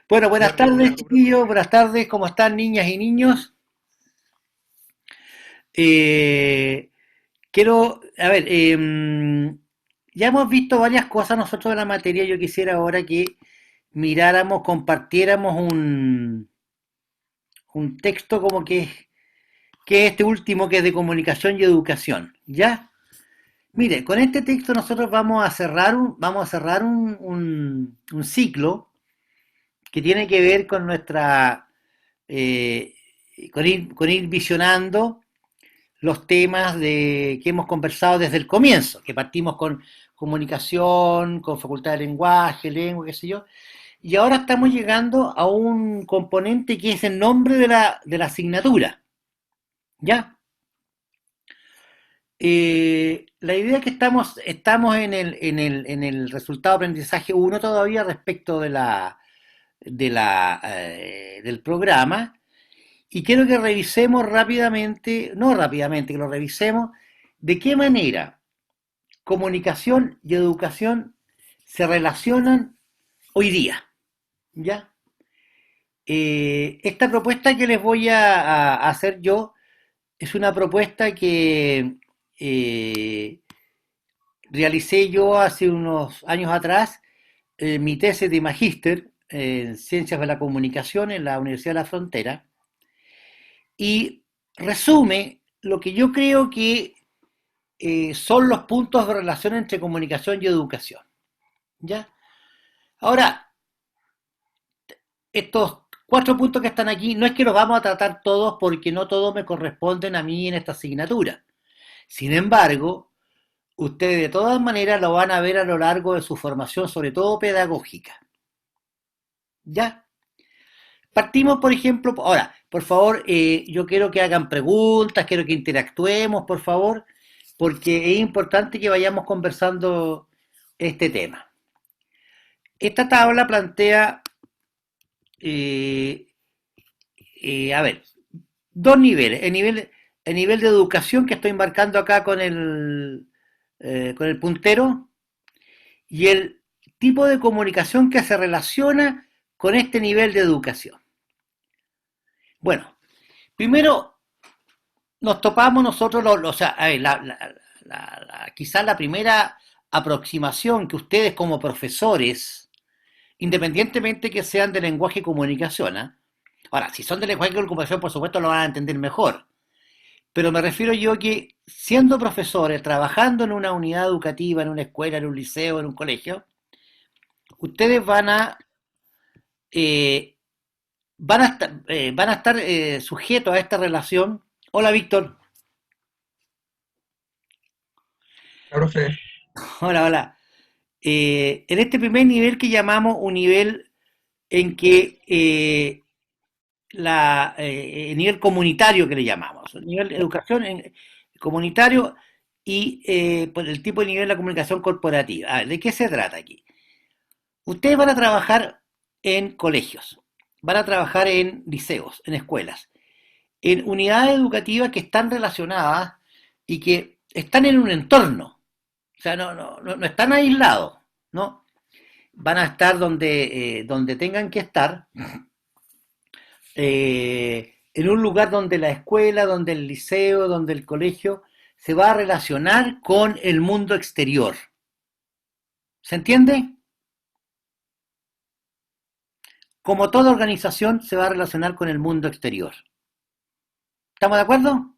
Bueno, buenas Buen tardes, día, profesor. chiquillos. Buenas tardes, ¿cómo están, niñas y niños? Eh, a ver, ya hemos visto varias cosas nosotros de la materia. Yo quisiera ahora que miráramos, compartiéramos un texto como que es este último, que es de comunicación y educación. ¿Ya? Mire, con este texto nosotros vamos a cerrar un ciclo que tiene que ver con eh, con ir visionando los temas que hemos conversado desde el comienzo, que partimos con comunicación, con facultad de lenguaje, lengua, qué sé yo, y ahora estamos llegando a un componente que es el nombre de la asignatura, ¿ya? La idea es que estamos en el resultado de aprendizaje uno todavía respecto del programa. Y quiero que revisemos rápidamente, no rápidamente, que lo revisemos, de qué manera comunicación y educación se relacionan hoy día. ¿Ya? Esta propuesta que les voy a hacer yo es una propuesta que eh, realicé yo hace unos años atrás, mi tesis de magíster en Ciencias de la Comunicación en la Universidad de la Frontera, y resume lo que yo creo que son los puntos de relación entre comunicación y educación. ¿Ya? Ahora, estos cuatro puntos que están aquí, no es que los vamos a tratar todos porque no todos me corresponden a mí en esta asignatura. Sin embargo, ustedes de todas maneras lo van a ver a lo largo de su formación, sobre todo pedagógica. ¿Ya? Partimos, por ejemplo, ahora, por favor, yo quiero que hagan preguntas, quiero que interactuemos, por favor, porque es importante que vayamos conversando este tema. Esta tabla plantea, eh, a ver, dos niveles. El nivel de educación que estoy marcando acá con el puntero, y el tipo de comunicación que se relaciona con este nivel de educación. Bueno, primero nos topamos nosotros, o sea, a ver, quizás la primera aproximación que ustedes como profesores, independientemente que sean de lenguaje y comunicación, ¿eh? Ahora, si son de lenguaje y comunicación, por supuesto lo van a entender mejor, pero me refiero yo que siendo profesores, trabajando en una unidad educativa, en una escuela, en un liceo, en un colegio, ustedes eh, van a estar sujetos a esta relación. Hola, Víctor. Ya, profe. Hola, hola. En este primer nivel que llamamos un nivel en que el nivel comunitario que le llamamos, el nivel de educación comunitario, y por el tipo de nivel de la comunicación corporativa. A ver, ¿de qué se trata aquí? Ustedes van a trabajar en colegios, van a trabajar en liceos, en escuelas, en unidades educativas que están relacionadas y que están en un entorno. O sea, no están aislados, ¿no? Van a estar donde tengan que estar, en un lugar donde la escuela, donde el liceo, donde el colegio se va a relacionar con el mundo exterior. ¿Se entiende? Como toda organización se va a relacionar con el mundo exterior. ¿Estamos de acuerdo?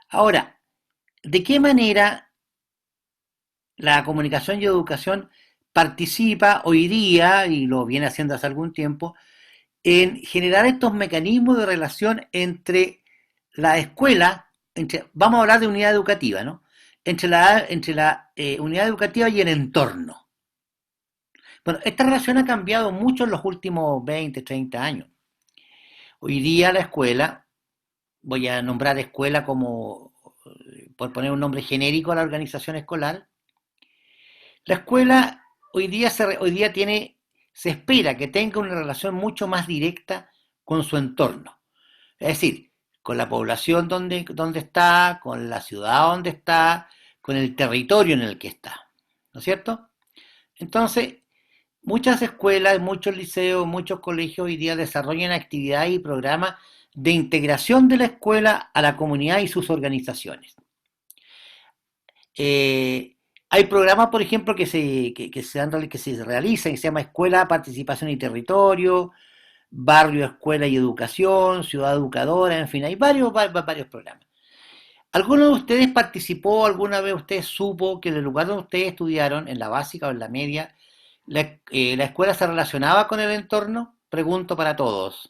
Ahora, ¿de qué manera la comunicación y educación participa hoy día, y lo viene haciendo hace algún tiempo, en generar estos mecanismos de relación entre la escuela, vamos a hablar de unidad educativa, ¿no? Entre la unidad educativa y el entorno. Bueno, esta relación ha cambiado mucho en los últimos 20, 30 años. Hoy día la escuela, voy a nombrar escuela como, por poner un nombre genérico a la organización escolar, la escuela hoy día se espera que tenga una relación mucho más directa con su entorno. Es decir, con la población donde está, con la ciudad donde está, con el territorio en el que está. ¿No es cierto? Entonces, muchas escuelas, muchos liceos, muchos colegios hoy día desarrollan actividades y programas de integración de la escuela a la comunidad y sus organizaciones. Eh, Hay programas, por ejemplo, que se realizan, que se llama Escuela, Participación y Territorio, Barrio, Escuela y Educación, Ciudad Educadora, en fin, hay varios programas. ¿Alguno de ustedes participó, alguna vez usted supo que en el lugar donde ustedes estudiaron, en la básica o en la media, la escuela se relacionaba con el entorno? Pregunto para todos.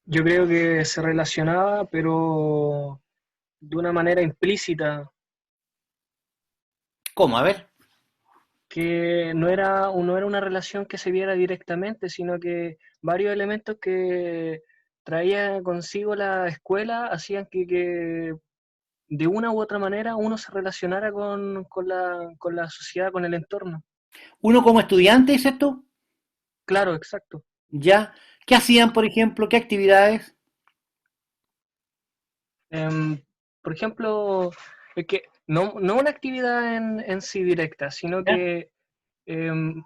Yo creo que se relacionaba, pero de una manera implícita, ¿Cómo? A ver. que no era una relación que se viera directamente, sino que varios elementos que traía consigo la escuela hacían que de una u otra manera uno se relacionara con la sociedad, con el entorno. Uno como estudiante, dices tú, Claro, exacto. ¿ya? ¿Qué hacían, por ejemplo? ¿Qué actividades? Em, por ejemplo, es que no una actividad en sí directa, sino ¿Ya? que em,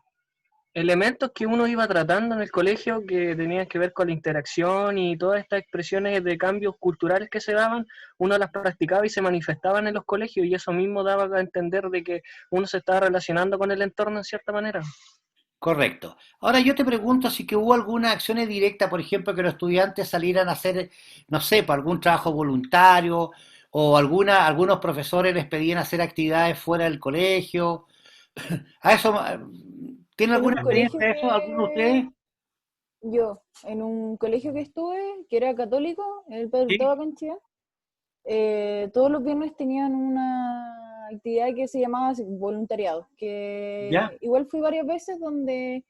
elementos que uno iba tratando en el colegio que tenían que ver con la interacción y todas estas expresiones de cambios culturales que se daban, uno las practicaba y se manifestaban en los colegios y eso mismo daba a entender de que uno se estaba relacionando con el entorno en cierta manera. Correcto. Ahora yo te pregunto si que hubo alguna acción directa, por ejemplo, que los estudiantes salieran a hacer, no sé, por algún trabajo voluntario o algunos profesores les pedían hacer actividades fuera del colegio. A eso, ¿tiene En alguna un experiencia colegio de eso? ¿Alguno de ustedes? en un colegio que estuve, que era católico, el Padre Hurtado Sí. acá en Chillán, todos los viernes tenían una actividad que se llamaba voluntariado, ¿Ya? que igual fui varias veces donde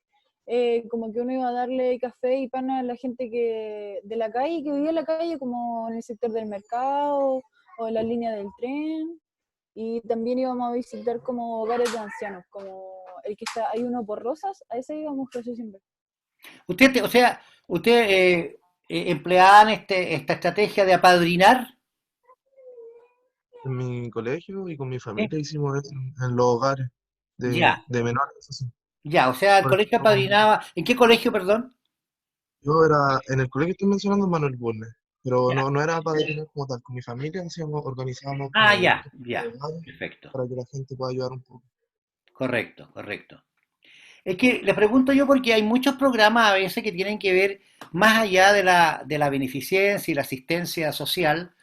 como que uno iba a darle café y pan a la gente de la calle, que vivía en la calle, como en el sector del mercado o en la línea del tren, y también íbamos a visitar como hogares de ancianos, como el que está, hay uno por Rosas, a ese íbamos casi siempre. O sea, usted empleaban esta estrategia de apadrinar. En mi colegio y con mi ¿Sí? familia hicimos eso en los hogares Ya, de menores. Eso sí. ya, o sea, el Por colegio ejemplo, apadrinaba. ¿En qué colegio, perdón? yo era, en el colegio que estoy mencionando Manuel Bulnes, pero Ya. no era para tener como tal. Con mi familia organizábamos Ah, como ya, eventos ya. hogares Perfecto. para que la gente pueda ayudar un poco. Correcto, correcto. Es que les pregunto yo porque hay muchos programas a veces que tienen que ver más allá de la beneficencia y la asistencia social.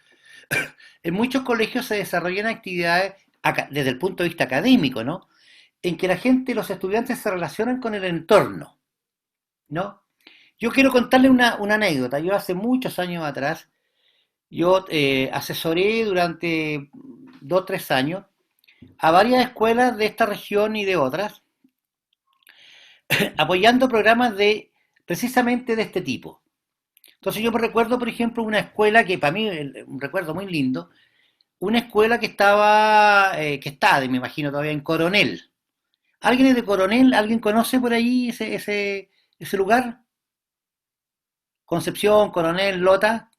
En muchos colegios se desarrollan actividades desde el punto de vista académico, ¿no? En que la gente, los estudiantes se relacionan con el entorno, ¿no? Yo quiero contarle una anécdota. Yo hace muchos años atrás, yo asesoré durante 2 o 3 años a varias escuelas de esta región y de otras, apoyando programas de precisamente de este tipo. Entonces yo me recuerdo, por ejemplo, una escuela que para mí, un recuerdo muy lindo, una escuela que está, me imagino todavía en Coronel. ¿Alguien es de Coronel? ¿Alguien conoce por ahí ese lugar? Concepción, Coronel, Lota,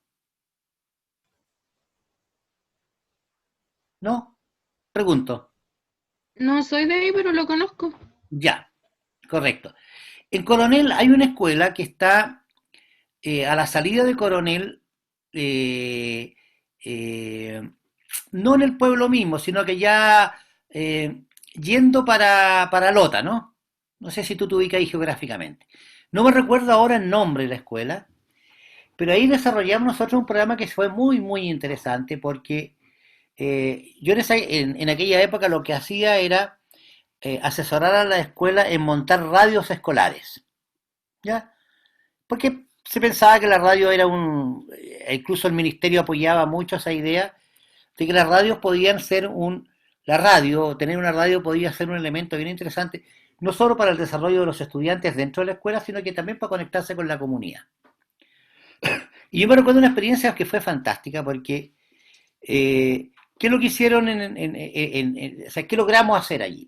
¿no? Pregunto. No soy de ahí, pero lo conozco. Ya, correcto. En Coronel hay una escuela que está a la salida de Coronel, eh, eh, no en el pueblo mismo, sino que ya yendo para Lota, ¿no? No sé si tú te ubicas ahí geográficamente. No me recuerdo ahora el nombre de la escuela, pero ahí desarrollamos nosotros un programa que fue muy, muy interesante porque yo en aquella época lo que hacía era asesorar a la escuela en montar radios escolares, ¿ya? Porque se pensaba que la radio era incluso el ministerio apoyaba mucho esa idea de que las radios podían ser la radio, tener una radio podía ser un elemento bien interesante, no solo para el desarrollo de los estudiantes dentro de la escuela, sino que también para conectarse con la comunidad. Y yo me recuerdo una experiencia que fue fantástica porque, ¿qué es lo que hicieron o sea, qué logramos hacer allí?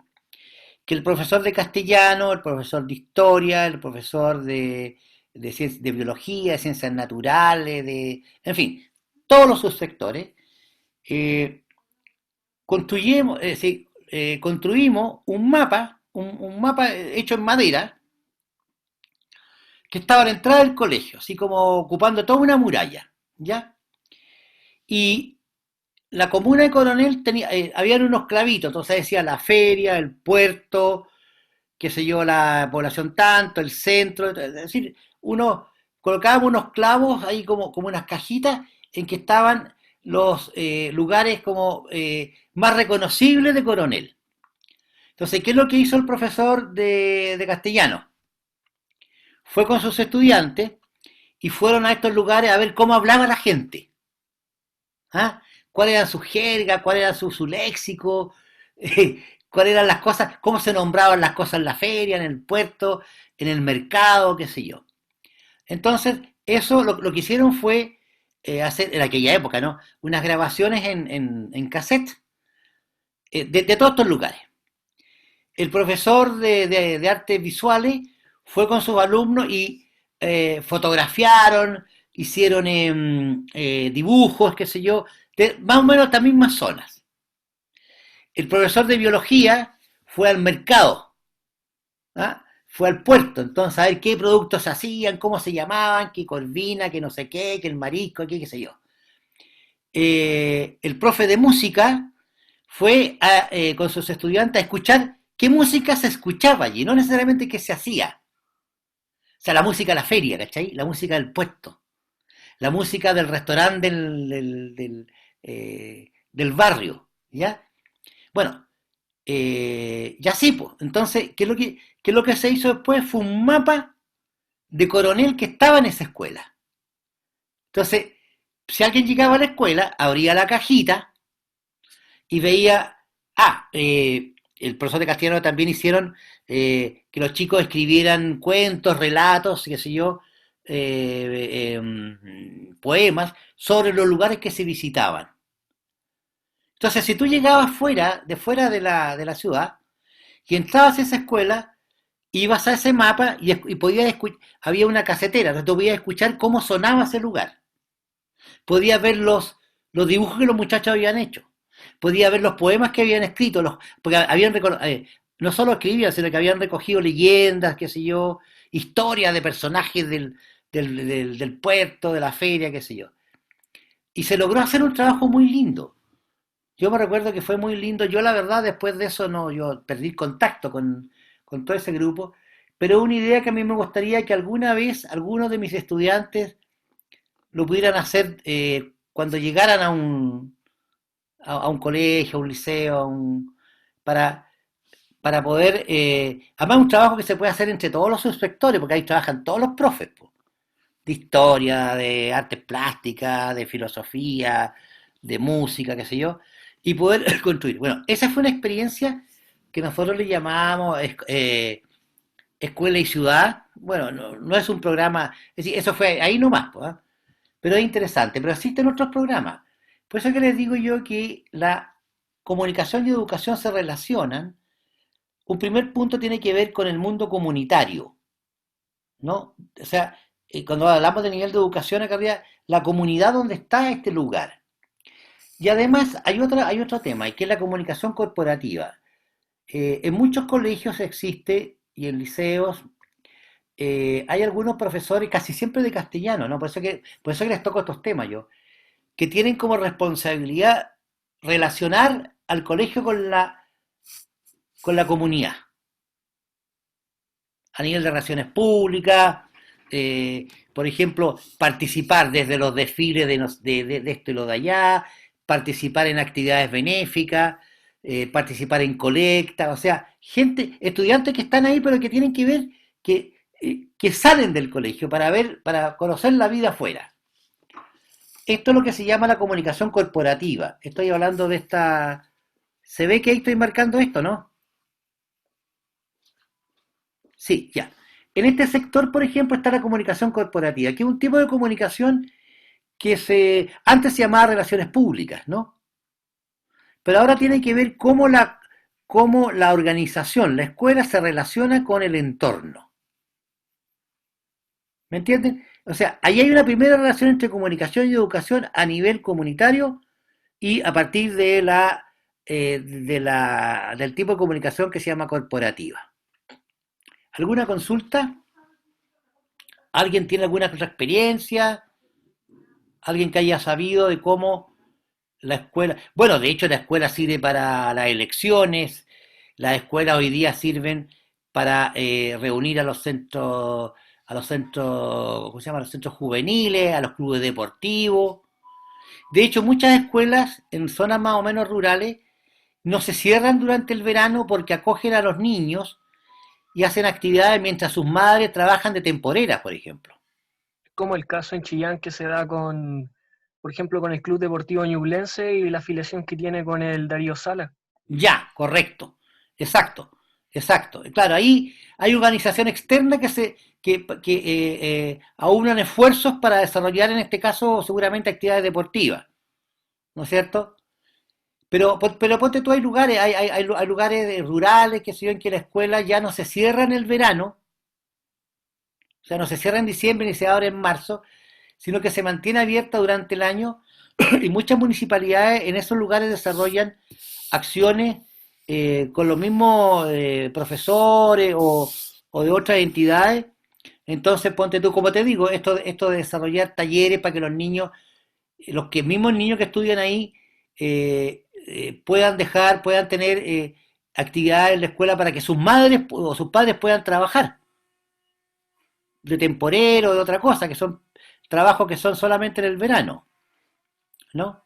Que el profesor de castellano, el profesor de historia, el profesor de biología, de ciencias naturales, en fin, todos los subsectores, construimos un mapa hecho en madera, que estaba a la entrada del colegio, así como ocupando toda una muralla, ¿ya? Y la comuna de Coronel tenía, habían unos clavitos, entonces decía la feria, el puerto, qué sé yo, la población tanto, el centro, es decir, colocábamos unos clavos ahí como unas cajitas en que estaban los lugares como más reconocibles de Coronel. Entonces, ¿qué es lo que hizo el profesor de castellano? Fue con sus estudiantes y fueron a estos lugares a ver cómo hablaba la gente. ¿Ah? ¿Cuál era su jerga? ¿Cuál era su léxico? ¿Cuáles eran las cosas? ¿Cómo se nombraban las cosas en la feria, en el puerto, en el mercado, qué sé yo? Entonces, eso lo que hicieron fue hacer, en aquella época, ¿no? Unas grabaciones en cassette de todos estos lugares. El profesor de artes visuales fue con sus alumnos y fotografiaron, hicieron dibujos, qué sé yo, de más o menos estas mismas zonas. El profesor de biología fue al mercado, ¿ah? Fue al puerto, entonces a ver qué productos se hacían, cómo se llamaban, qué corvina, qué no sé qué el marisco, qué sé yo. El profe de música fue con sus estudiantes a escuchar qué música se escuchaba allí, no necesariamente qué se hacía. O sea, la música de la feria, ¿cachai? La música del puesto, la música del restaurante del barrio, ¿ya? Bueno, ya sí, pues. Entonces, ¿qué es lo que se hizo después? Fue un mapa de Coronel que estaba en esa escuela. Entonces, si alguien llegaba a la escuela, abría la cajita y veía, el profesor de castellano también hicieron que los chicos escribieran cuentos, relatos, qué sé yo, poemas sobre los lugares que se visitaban. Entonces, si tú llegabas fuera de la ciudad y entrabas a esa escuela, ibas a ese mapa y podías escuchar, había una casetera, entonces tú podías escuchar cómo sonaba ese lugar. Podías ver los dibujos que los muchachos habían hecho. Podías ver los poemas que habían escrito, porque no solo escribían, sino que habían recogido leyendas, qué sé yo, historias de personajes del puerto, de la feria, qué sé yo. Y se logró hacer un trabajo muy lindo. Yo me recuerdo que fue muy lindo. Yo la verdad después de eso yo perdí contacto con todo ese grupo, pero una idea que a mí me gustaría que alguna vez algunos de mis estudiantes lo pudieran hacer cuando llegaran a un colegio, a un liceo, para, para poder, además un trabajo que se puede hacer entre todos los subsectores, porque ahí trabajan todos los profes, po, de historia, de artes plásticas, de filosofía, de música, qué sé yo, y poder construir. Bueno, esa fue una experiencia que nosotros le llamábamos Escuela y Ciudad. Bueno, no es un programa, es decir, eso fue ahí nomás, pues, ¿eh? Pero es interesante, pero existen otros programas. Por eso que les digo yo que la comunicación y educación se relacionan. Un primer punto tiene que ver con el mundo comunitario, ¿no? O sea, cuando hablamos de nivel de educación, acá había la comunidad donde está este lugar. Y además hay otro tema, y que es la comunicación corporativa. En muchos colegios existe, y en liceos, hay algunos profesores, casi siempre de castellano, ¿no? Por eso que les toco estos temas yo, que tienen como responsabilidad relacionar al colegio con la comunidad, a nivel de relaciones públicas, por ejemplo, participar desde los desfiles de esto y lo de allá, participar en actividades benéficas, participar en colectas, o sea, estudiantes que están ahí pero que tienen que ver, que salen del colegio para conocer la vida afuera. Esto es lo que se llama la comunicación corporativa. Estoy hablando de esta... ¿Se ve que ahí estoy marcando esto, no? Sí, ya. En este sector, por ejemplo, está la comunicación corporativa, que es un tipo de comunicación que antes se llamaba relaciones públicas, ¿no? Pero ahora tiene que ver cómo la organización, la escuela se relaciona con el entorno. ¿Me entienden? O sea, ahí hay una primera relación entre comunicación y educación a nivel comunitario y a partir del tipo de comunicación que se llama corporativa. ¿Alguna consulta? ¿Alguien tiene alguna otra experiencia? ¿Alguien que haya sabido de cómo la escuela? Bueno, de hecho la escuela sirve para las elecciones, las escuelas hoy día sirven para reunir a los centros, ¿cómo se llama? A los centros juveniles, a los clubes deportivos. De hecho, muchas escuelas en zonas más o menos rurales no se cierran durante el verano porque acogen a los niños y hacen actividades mientras sus madres trabajan de temporeras, por ejemplo. Como el caso en Chillán que se da con, por ejemplo, con el Club Deportivo Ñublense y la afiliación que tiene con el Darío Sala. Ya, correcto. Exacto, exacto. Claro, ahí hay organización externa que aunan esfuerzos para desarrollar, en este caso, seguramente actividades deportivas, ¿no es cierto? Pero ponte tú, hay lugares, hay lugares rurales, que se en que la escuela ya no se cierra en el verano, o sea, no se cierra en diciembre ni se abre en marzo, sino que se mantiene abierta durante el año y muchas municipalidades en esos lugares desarrollan acciones con los mismos profesores o de otras entidades. Entonces, ponte tú, como te digo, esto de desarrollar talleres para que los niños, los que mismos niños que estudian ahí, puedan tener actividades en la escuela para que sus madres o sus padres puedan trabajar de temporero o de otra cosa, que son trabajos que son solamente en el verano, ¿no?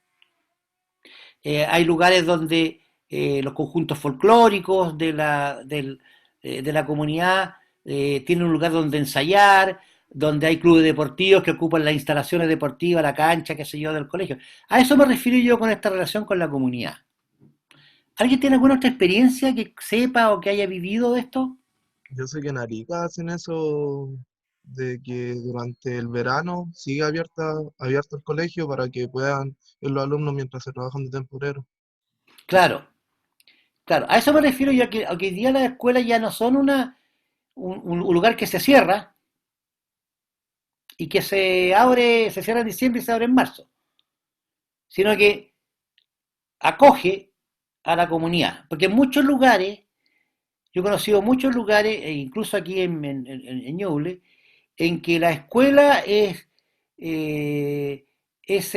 Hay lugares donde los conjuntos folclóricos de la comunidad tienen un lugar donde ensayar, donde hay clubes deportivos que ocupan las instalaciones deportivas, la cancha, qué sé yo, del colegio. A eso me refiero yo con esta relación con la comunidad. ¿Alguien tiene alguna otra experiencia que sepa o que haya vivido de esto? Yo sé que en Arica hacen eso de que durante el verano sigue abierto el colegio para que puedan ir los alumnos mientras se trabajan de temporero. Claro, claro. A eso me refiero yo, a que hoy día las escuelas ya no son un lugar que se cierra y que se cierra en diciembre y se abre en marzo, sino que acoge a la comunidad. Porque en muchos lugares, yo he conocido muchos lugares, e incluso aquí en Ñuble, en que la escuela eh, es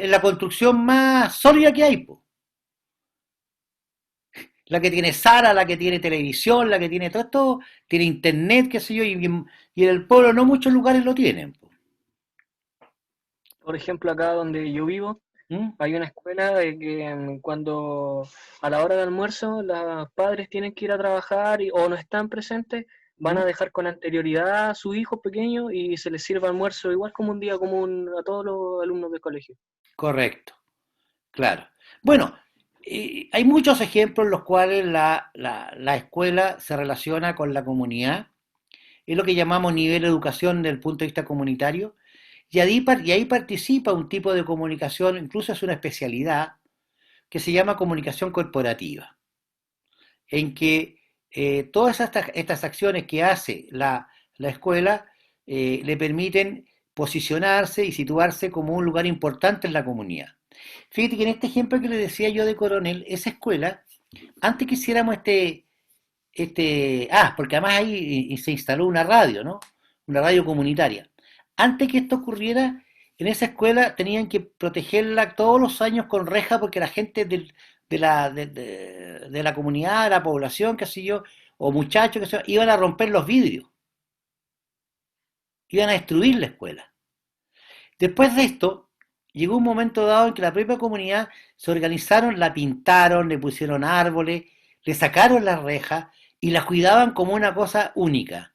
la construcción más sólida que hay, po. La que tiene sala, la que tiene televisión, la que tiene todo esto, tiene internet, qué sé yo, y en el pueblo no muchos lugares lo tienen, po. Por ejemplo, acá donde yo vivo, ¿Mm? hay una escuela de que cuando a la hora del almuerzo los padres tienen que ir a trabajar o no están presentes, van ¿Mm? a dejar con anterioridad a sus hijos pequeños y se les sirve almuerzo igual como un día común a todos los alumnos del colegio. Correcto, claro. Bueno, hay muchos ejemplos en los cuales la escuela se relaciona con la comunidad. Es lo que llamamos nivel de educación desde el punto de vista comunitario. Y ahí participa un tipo de comunicación, incluso es una especialidad, que se llama comunicación corporativa, en que todas estas acciones que hace la escuela le permiten posicionarse y situarse como un lugar importante en la comunidad. Fíjate que en este ejemplo que le decía yo de Coronel, esa escuela, antes que hiciéramos porque además ahí se instaló una radio, ¿no? Una radio comunitaria. Antes que esto ocurriera, en esa escuela tenían que protegerla todos los años con reja porque la gente de la comunidad, de la población, qué sé yo, o muchachos, qué sé yo, iban a romper los vidrios, iban a destruir la escuela. Después de esto, llegó un momento dado en que la propia comunidad se organizaron, la pintaron, le pusieron árboles, le sacaron las rejas y la cuidaban como una cosa única.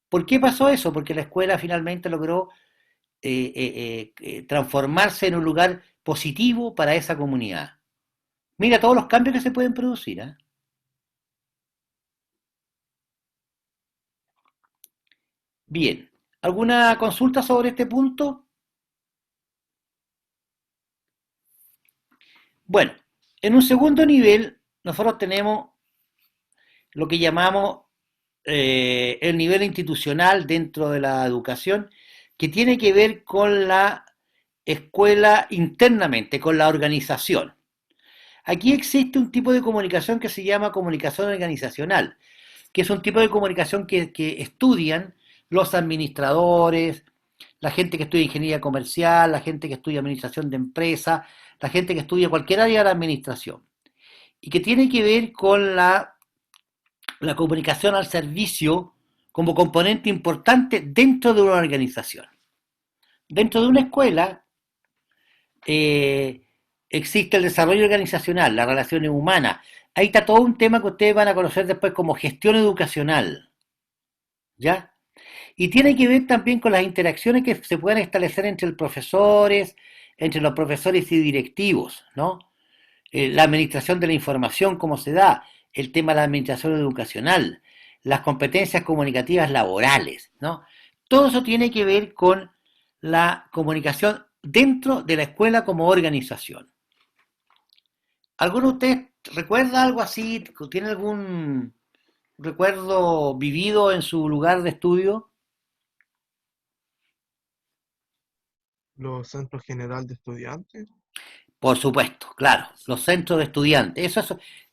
¿Por qué pasó eso? Porque la escuela finalmente logró transformarse en un lugar positivo para esa comunidad. Mira todos los cambios que se pueden producir, ¿eh? Bien. ¿Alguna consulta sobre este punto? Bueno, en un segundo nivel, nosotros tenemos lo que llamamos el nivel institucional dentro de la educación, que tiene que ver con la escuela internamente, con la organización. Aquí existe un tipo de comunicación que se llama comunicación organizacional, que es un tipo de comunicación que estudian los administradores, la gente que estudia ingeniería comercial, la gente que estudia administración de empresas, la gente que estudia cualquier área de la administración, y que tiene que ver con la comunicación al servicio como componente importante dentro de una organización. Dentro de una escuela existe el desarrollo organizacional, las relaciones humanas. Ahí está todo un tema que ustedes van a conocer después como gestión educacional, ¿ya? Y tiene que ver también con las interacciones que se puedan establecer entre los profesores y directivos, ¿no? La administración de la información, cómo se da, el tema de la administración educacional, las competencias comunicativas laborales, ¿no? Todo eso tiene que ver con la comunicación dentro de la escuela como organización. ¿Alguno de ustedes recuerda algo así? ¿Tiene algún recuerdo vivido en su lugar de estudio? Los centros general de estudiantes. Por supuesto, claro, los centros de estudiantes.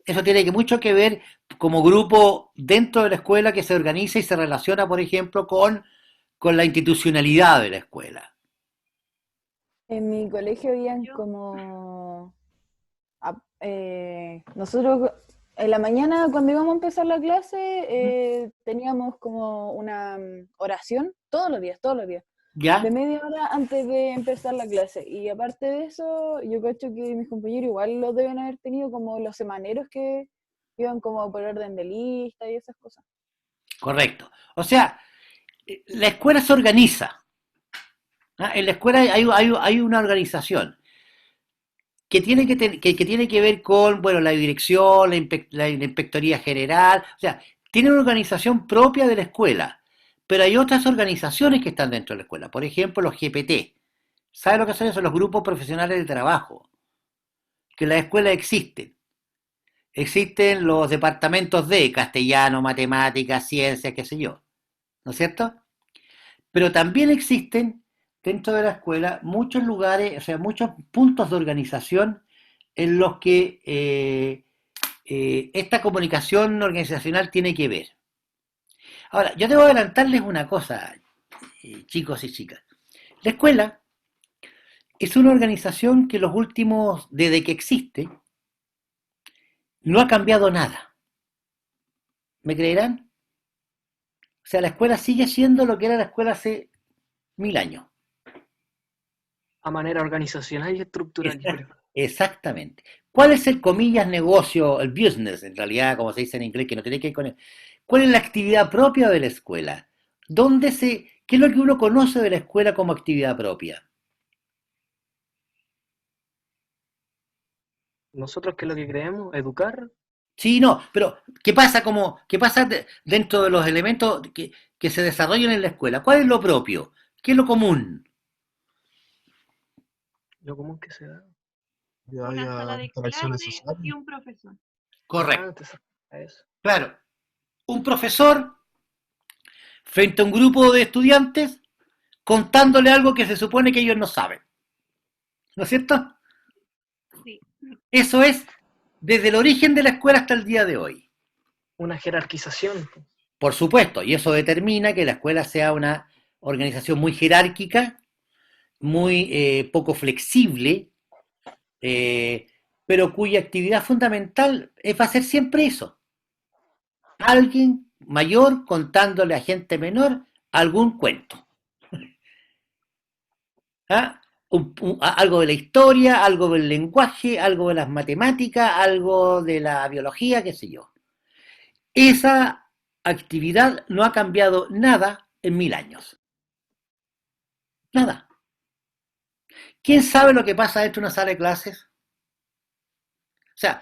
Eso tiene mucho que ver como grupo dentro de la escuela que se organiza y se relaciona, por ejemplo, con la institucionalidad de la escuela. En mi colegio habían como... nosotros en la mañana cuando íbamos a empezar la clase teníamos como una oración todos los días, ¿Ya? de media hora antes de empezar la clase. Y aparte de eso, yo creo que mis compañeros igual lo deben haber tenido como los semaneros que iban como por orden de lista y esas cosas. Correcto. O sea, la escuela se organiza. ¿Ah? En la escuela hay una organización que tiene que ver con, bueno, la dirección, la inspectoría general, o sea, tiene una organización propia de la escuela, pero hay otras organizaciones que están dentro de la escuela, por ejemplo, los GPT. ¿Sabe lo que son? Son los grupos profesionales de trabajo, que en la escuela existen. Existen los departamentos de castellano, matemáticas, ciencias, qué sé yo, ¿no es cierto? Pero también existen dentro de la escuela muchos lugares, o sea, muchos puntos de organización en los que esta comunicación organizacional tiene que ver. Ahora, yo debo adelantarles una cosa, chicos y chicas. La escuela es una organización que desde que existe, no ha cambiado nada. ¿Me creerán? O sea, la escuela sigue siendo lo que era la escuela hace 1000 años. A manera organizacional y estructural. Exactamente. ¿Cuál es el comillas negocio, el business, en realidad, como se dice en inglés, que no tiene que ver con él? ¿Cuál es la actividad propia de la escuela? ¿Qué es lo que uno conoce de la escuela como actividad propia? Nosotros, ¿qué es lo que creemos? Educar. Sí, no, pero ¿qué pasa dentro de los elementos que se desarrollan en la escuela? ¿Cuál es lo propio? ¿Qué es lo común? Lo común que se da. Que Una haya sala de interacciones clase y sociales. un profesor. Correcto. A eso. Claro. Un profesor frente a un grupo de estudiantes contándole algo que se supone que ellos no saben. ¿No es cierto? Sí. Eso es desde el origen de la escuela hasta el día de hoy. Una jerarquización. Por supuesto, y eso determina que la escuela sea una organización muy jerárquica, muy poco flexible, pero cuya actividad fundamental va a ser siempre eso. Alguien mayor contándole a gente menor algún cuento. ¿Ah? Algo de la historia, algo del lenguaje, algo de las matemáticas, algo de la biología, qué sé yo. Esa actividad no ha cambiado nada en 1000 años. Nada. ¿Quién sabe lo que pasa dentro de una sala de clases? O sea,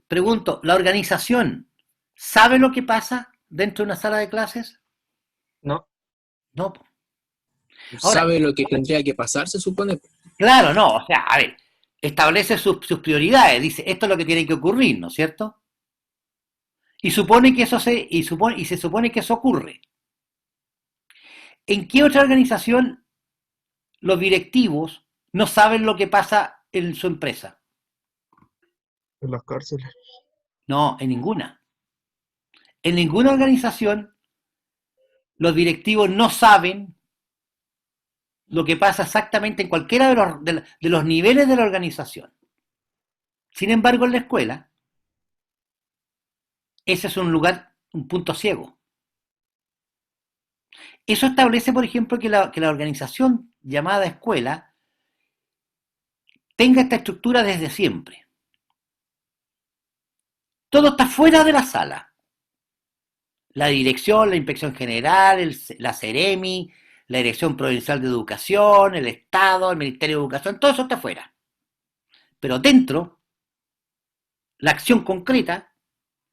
pregunto, ¿la organización sabe lo que pasa dentro de una sala de clases? No. No. Ahora, ¿sabe lo que tendría que pasar, se supone? Claro, no. O sea, a ver, establece sus prioridades, dice, esto es lo que tiene que ocurrir, ¿no es cierto? Y se supone que eso ocurre. ¿En qué otra organización los directivos no saben lo que pasa en su empresa? En las cárceles. No, en ninguna. En ninguna organización los directivos no saben lo que pasa exactamente en cualquiera de los niveles de la organización. Sin embargo, en la escuela, ese es un lugar, un punto ciego. Eso establece, por ejemplo, que la organización llamada escuela tenga esta estructura desde siempre. Todo está fuera de la sala. La dirección, la inspección general, la Seremi, la Dirección Provincial de Educación, el Estado, el Ministerio de Educación, todo eso está fuera. Pero dentro, la acción concreta,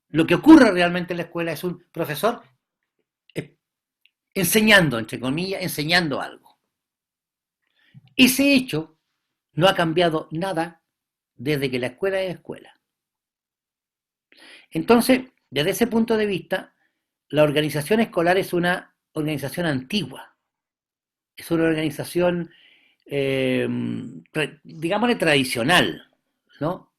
lo que ocurre realmente en la escuela es un profesor enseñando, entre comillas, enseñando algo. Ese hecho no ha cambiado nada desde que la escuela es escuela. Entonces, desde ese punto de vista, la organización escolar es una organización antigua. Es una organización, digámosle, tradicional, ¿no?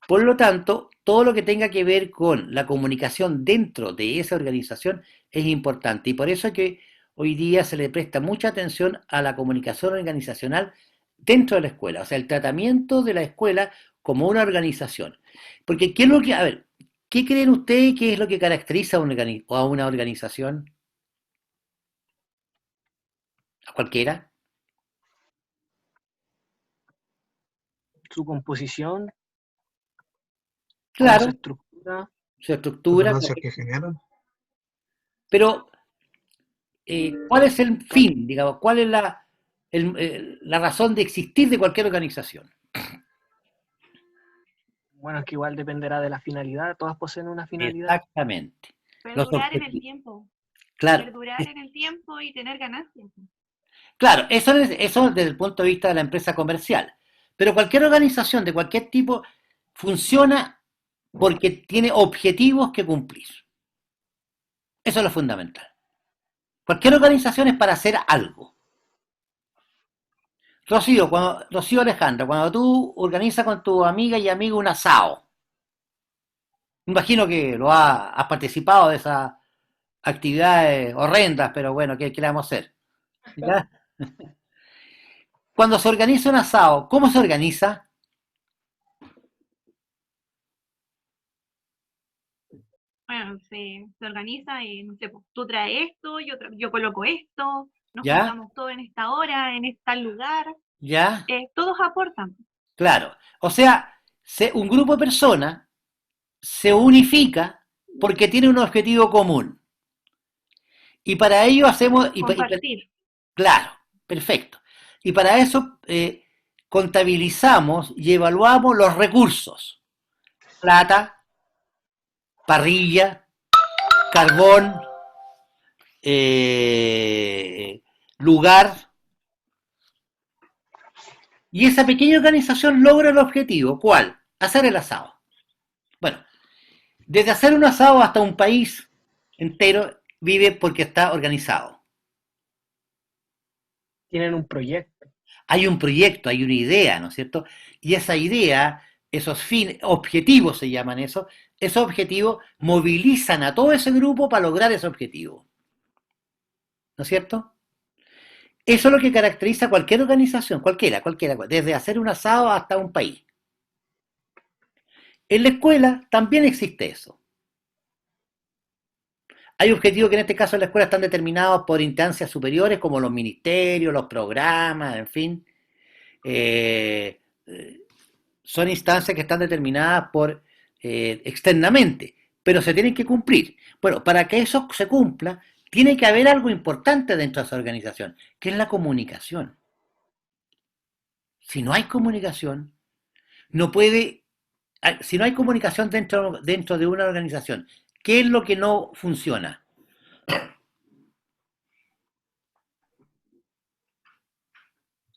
Por lo tanto, todo lo que tenga que ver con la comunicación dentro de esa organización es importante. Y por eso es que hoy día se le presta mucha atención a la comunicación organizacional dentro de la escuela. O sea, el tratamiento de la escuela como una organización. Porque, ¿qué es lo que, a ver, ¿qué creen ustedes que es lo que caracteriza a una organización? ¿A cualquiera? Su composición, su Claro, estructura. su Las estructura. ganancias que generan. Pero, ¿cuál es el fin, digamos? ¿Cuál es la razón de existir de cualquier organización? Bueno, es que igual dependerá de la finalidad, todas poseen una finalidad. Exactamente. Los Perdurar en el objetivos. tiempo. Claro, Perdurar en el tiempo y tener ganancias. claro, eso desde el punto de vista de la empresa comercial. Pero cualquier organización de cualquier tipo funciona porque tiene objetivos que cumplir. Eso es lo fundamental. Cualquier organización es para hacer algo. Rocío Alejandra, cuando tú organizas con tu amiga y amigo un asado, me imagino que has participado de esas actividades horrendas, pero bueno, ¿qué le vamos a hacer? ¿Ya? Cuando se organiza un asado, ¿cómo se organiza? Bueno, se organiza y no sé, pues, tú traes esto, yo coloco esto, nos ¿Ya? juntamos todos en esta hora, en este lugar, ¿Ya? todos aportan. Claro. O sea, un grupo de personas se unifica porque tiene un objetivo común. Y para ello hacemos... Compartir. Claro, perfecto. Y para eso contabilizamos y evaluamos los recursos. Plata, parrilla, carbón, lugar. Y esa pequeña organización logra el objetivo. ¿Cuál? Hacer el asado. Bueno, desde hacer un asado hasta un país entero vive porque está organizado. Tienen un proyecto. Hay un proyecto, hay una idea, ¿no es cierto? Y esa idea, esos fines, objetivos se llaman eso, esos objetivos movilizan a todo ese grupo para lograr ese objetivo. ¿No es cierto? Eso es lo que caracteriza a cualquier organización, cualquiera, desde hacer un asado hasta un país. En la escuela también existe eso. Hay objetivos que en este caso en la escuela están determinados por instancias superiores como los ministerios, los programas, en fin. Son instancias que están determinadas por externamente, pero se tienen que cumplir. Bueno, para que eso se cumpla, tiene que haber algo importante dentro de esa organización, que es la comunicación. Si no hay comunicación, no puede... Si no hay comunicación dentro de una organización, ¿qué es lo que no funciona?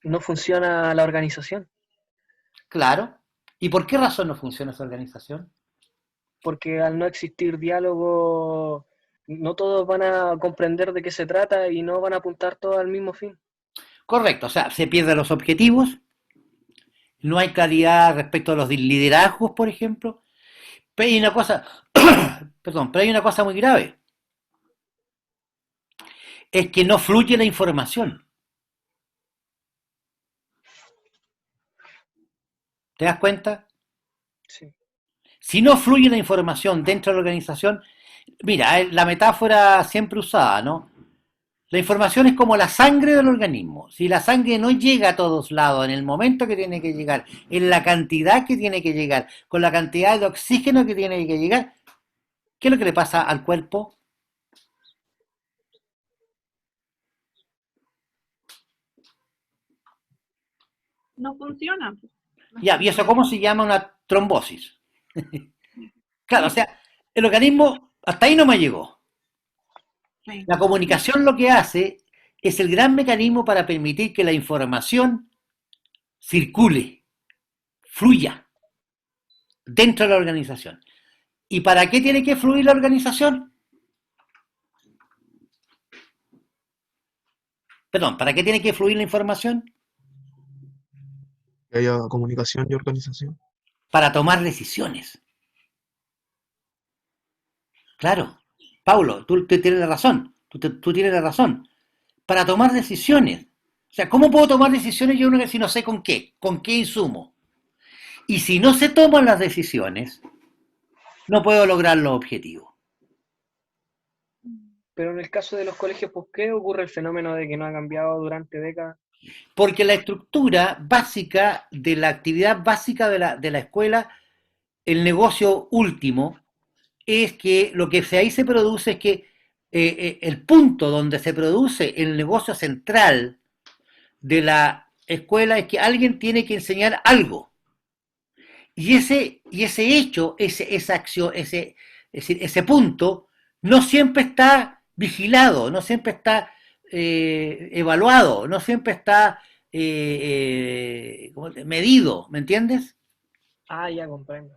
No funciona la organización, Claro. ¿Y por qué razón no funciona esa organización? porque al no existir diálogo no todos van a comprender de qué se trata y no van a apuntar todos al mismo fin. Correcto, o sea, se pierden los objetivos, no hay claridad respecto a los liderazgos, por ejemplo. Pero hay una cosa, perdón, pero hay una cosa muy grave, es que no fluye la información. ¿Te das cuenta? Sí. Si no fluye la información dentro de la organización, mira, la metáfora siempre usada, ¿no? La información es como la sangre del organismo. Si la sangre no llega a todos lados en el momento que tiene que llegar, en la cantidad que tiene que llegar, con la cantidad de oxígeno que tiene que llegar, ¿qué es lo que le pasa al cuerpo? No funciona. Ya, ¿y eso cómo se llama una trombosis? Claro, o sea, el organismo hasta ahí no me llegó. Sí. La comunicación lo que hace es el gran mecanismo para permitir que la información circule, fluya dentro de la organización. ¿Y para qué tiene que fluir la organización? Perdón, ¿para qué tiene que fluir la información? Que haya comunicación y organización. Para tomar decisiones. Claro, Paulo, tú tienes la razón, tú tienes la razón. Para tomar decisiones. O sea, ¿cómo puedo tomar decisiones yo si no sé con qué insumo? Y si no se toman las decisiones, no puedo lograr los objetivos. Pero en el caso de los colegios, ¿por qué ocurre el fenómeno de que no ha cambiado durante décadas? Porque la estructura básica de la actividad básica de la escuela, el negocio último, es que lo que ahí se produce es que el punto donde se produce el negocio central de la escuela es que alguien tiene que enseñar algo. Y ese hecho, esa acción, ese punto, no siempre está vigilado, no siempre está evaluado, no siempre está medido, ¿me entiendes? Ah, ya comprendo.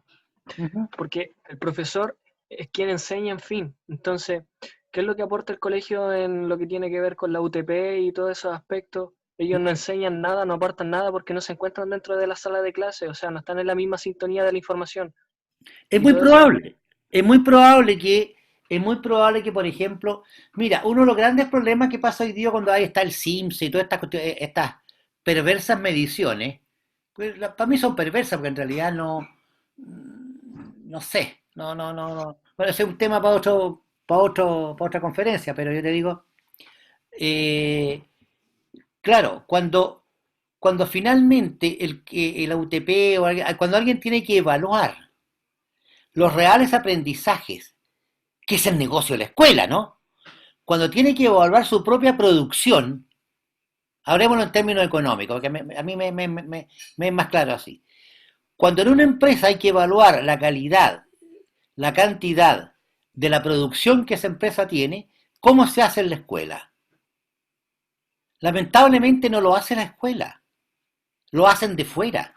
Uh-huh. Porque el profesor es quien enseña, en fin. Entonces, ¿qué es lo que aporta el colegio en lo que tiene que ver con la UTP y todos esos aspectos? Ellos no enseñan nada, no aportan nada porque no se encuentran dentro de la sala de clase, o sea, no están en la misma sintonía de la información. Es Y muy todo eso, probable, es muy probable que, por ejemplo, mira, uno de los grandes problemas que pasa hoy día cuando ahí está el SIMS y todas estas perversas mediciones, pues para mí son perversas porque en realidad no sé, no. Bueno, ese es un tema para otra conferencia, pero yo te digo, eh, claro, cuando finalmente el UTP cuando alguien tiene que evaluar los reales aprendizajes, que es el negocio de la escuela, ¿no? Cuando tiene que evaluar su propia producción, hablemoslo en términos económicos, porque a mí me es más claro así. Cuando en una empresa hay que evaluar la calidad, la cantidad de la producción que esa empresa tiene, ¿cómo se hace en la escuela? Lamentablemente no lo hace la escuela, lo hacen de fuera.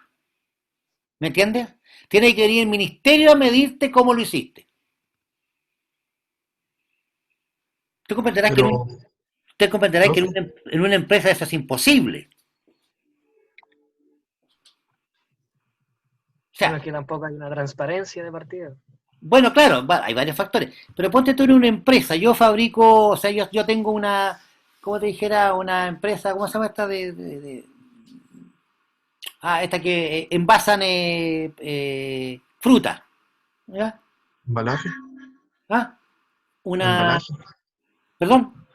¿Me entiendes? Tiene que venir el ministerio a medirte cómo lo hiciste. Tú comprenderás que Pero, usted comprenderá que profe, en una empresa eso es imposible. O bueno, sea, es que tampoco hay una transparencia de partida. bueno, claro, hay varios factores, pero ponte tú en una empresa, yo fabrico, o sea, yo tengo una, como te dijera, una empresa, ¿cómo se llama esta esta que envasan fruta, ¿ya? embalaje, ¿Ah? Una, embalaje, perdón,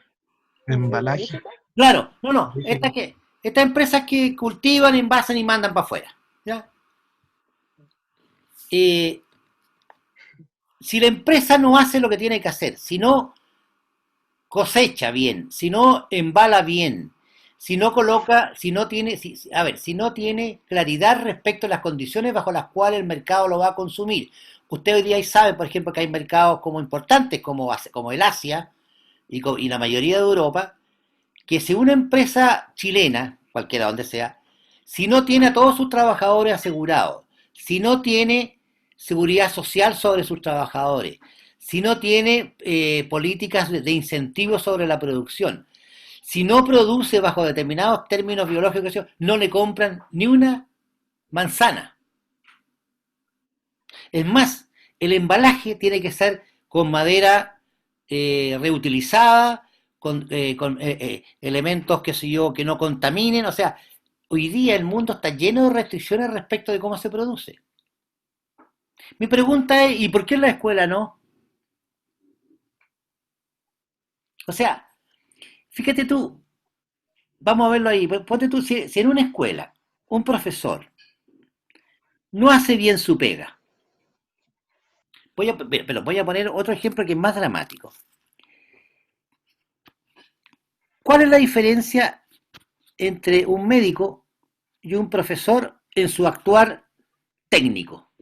embalaje. claro, no, Dije, estas empresas que cultivan, envasan y mandan para afuera, ¿ya? Eh, si la empresa no hace lo que tiene que hacer, si no cosecha bien, si no embala bien, si no coloca, si no tiene, si no tiene claridad respecto a las condiciones bajo las cuales el mercado lo va a consumir. Usted hoy día sabe, por ejemplo, que hay mercados como importantes como el Asia y la mayoría de Europa, que si una empresa chilena, cualquiera donde sea, si no tiene a todos sus trabajadores asegurados, si no tiene seguridad social sobre sus trabajadores, si no tiene políticas de incentivo sobre la producción. Si no produce bajo determinados términos biológicos, no le compran ni una manzana. Es más, el embalaje tiene que ser con madera reutilizada, con elementos, qué sé yo, que no contaminen. O sea, hoy día el mundo está lleno de restricciones respecto de cómo se produce. Mi pregunta es, ¿y por qué en la escuela no? O sea, fíjate tú, vamos a verlo ahí, ponte tú, si en una escuela un profesor no hace bien su pega, pero voy a poner otro ejemplo que es más dramático. ¿Cuál es la diferencia entre un médico y un profesor en su actuar técnico?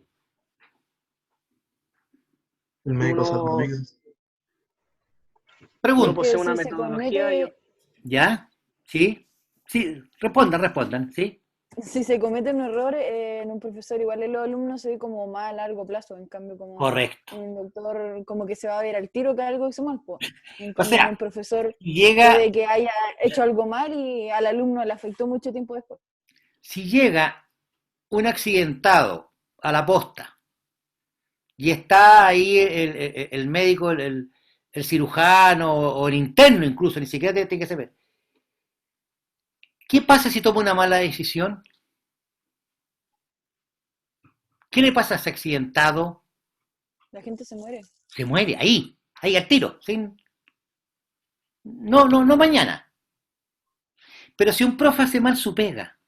El médico salva Uno, vidas. uno Pregunto. posee Que una si se metodología y comete, ¿Ya? ¿Sí? Sí, respondan, ¿sí? si se comete un error en un profesor, igual en los alumnos se ve como más a largo plazo, en cambio como Correcto. en un doctor como que se va a ver al tiro que algo hizo mal, po. En O cambio en un sea, profesor llega, puede que haya hecho algo mal y al alumno le afectó mucho tiempo después. si llega un accidentado a la posta y está ahí el médico, el cirujano o el interno incluso, ni siquiera tiene que saber. ¿Qué pasa si toma una mala decisión? ¿Qué le pasa a ese accidentado? La gente se muere. Se muere ahí al tiro, sin, no mañana. Pero si un profe hace mal su pega,